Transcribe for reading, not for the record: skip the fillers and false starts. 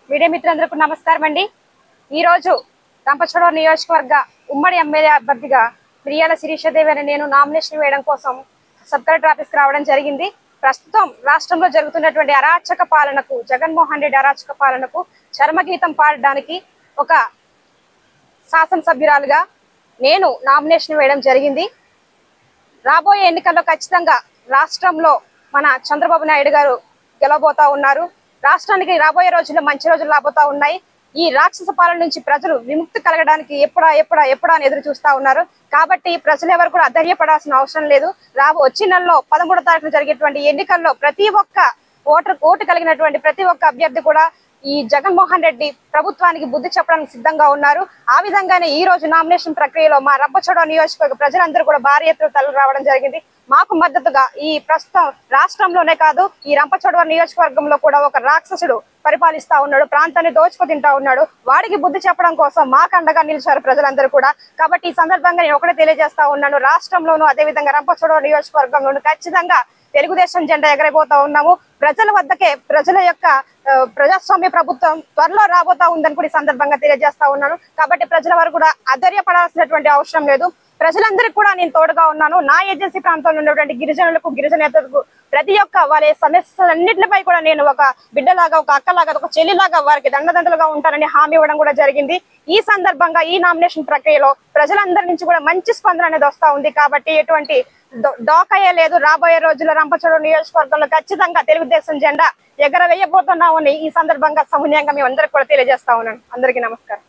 Media మిత్రులందరికీ నమస్కారం అండి। ఈ రోజు రంపచోడవరం నియోజకవర్గ ఉమ్మడి ఎమ్మెల్యే అభ్యర్థిగా మిరియాల శిరీషాదేవి అని నేను నామినేషన్ వేయడం కోసం సబ్ కలెక్టర్ ఆఫీస్కి రావడం జరిగింది। ప్రస్తుతం రాష్ట్రంలో జరుగుతున్నటువంటి అరాచక పాలనకు, జగన్మోహన్ రెడ్డి అరాచక పాలనకు చరమగీతం పాడడానికి ఒక శాసనసభ్యురాలుగా నేను నామినేషన్ వేయడం జరిగింది। రాబోయే ఎన్నికల్లో ఖచ్చితంగా రాష్ట్రంలో మన చంద్రబాబు నాయుడు గారు గెలవబోతా ఉన్నారు। రాష్ట్రానికి రాబోయే రోజుల్లో మంచి రోజులు రాబోతా ఉన్నాయి। ఈ రాక్షస పాలన నుంచి ప్రజలు విముక్తి కలగడానికి ఎప్పుడా అని ఎదురు చూస్తా ఉన్నారు। కాబట్టి ప్రజలు ఎవరు కూడా అధైర్యపడాల్సిన అవసరం లేదు। వచ్చే నెలలో 13వ తారీఖున జరిగేటువంటి ఎన్నికల్లో ప్రతి ఒక్క ఓటు కలిగినటువంటి ప్రతి ఒక్క అభ్యర్థి కూడా ఈ జగన్మోహన్ రెడ్డి ప్రభుత్వానికి బుద్ధి చెప్పడానికి సిద్ధంగా ఉన్నారు। ఆ విధంగానే ఈ రోజు నామినేషన్ ప్రక్రియలో మా రంపచోడవరం నియోజకవర్గ ప్రజలందరూ కూడా భారీ ఎత్తున తరలి రావడం జరిగింది। మాకు మద్దతుగా ఈ ప్రస్తుతం రాష్ట్రంలోనే కాదు, ఈ రంపచోడవరం నియోజకవర్గంలో కూడా ఒక రాక్షసుడు పరిపాలిస్తా ఉన్నాడు, ప్రాంతాన్ని దోచుకు తింటా ఉన్నాడు। వాడికి బుద్ధి చెప్పడం కోసం మాకు అండగా నిలిచారు ప్రజలందరూ కూడా। కాబట్టి ఈ సందర్భంగా నేను ఒకటే తెలియజేస్తా ఉన్నాను, రాష్ట్రంలోనూ అదేవిధంగా రంపచోడవరం నియోజకవర్గంలోనూ ఖచ్చితంగా తెలుగుదేశం జెండా ఎగరైపోతా ఉన్నాము। ప్రజల వద్దకే ప్రజల యొక్క ప్రజాస్వామ్య ప్రభుత్వం త్వరలో రాబోతా ఉందని కూడా ఈ సందర్భంగా తెలియజేస్తా ఉన్నాను। కాబట్టి ప్రజల వరకు కూడా అధైర్యపడాల్సినటువంటి అవసరం లేదు। ప్రజలందరికీ కూడా నేను తోడుగా ఉన్నాను। నా ఏజెన్సీ ప్రాంతంలో ఉన్నటువంటి గిరిజనులకు, గిరిజనేతలకు ప్రతి ఒక్క వాళ్ళ సమస్యలన్నింటిపై కూడా నేను ఒక బిడ్డలాగా, ఒక అక్కలాగా, ఒక చెల్లిలాగా వారికి దండదండలుగా ఉంటానని హామీ ఇవ్వడం కూడా జరిగింది। ఈ సందర్భంగా ఈ నామినేషన్ ప్రక్రియలో ప్రజలందరి నుంచి కూడా మంచి స్పందన అనేది వస్తా ఉంది। కాబట్టి ఎటువంటి డోకయే లేదు। రాబోయే రోజుల్లో రంపచోడవరం నియోజకవర్గంలో ఖచ్చితంగా తెలుగుదేశం జెండా ఎగరవేయబోతున్నామని ఈ సందర్భంగా సమన్వయంగా మేము అందరికి కూడా తెలియజేస్తా ఉన్నాను। అందరికీ నమస్కారం।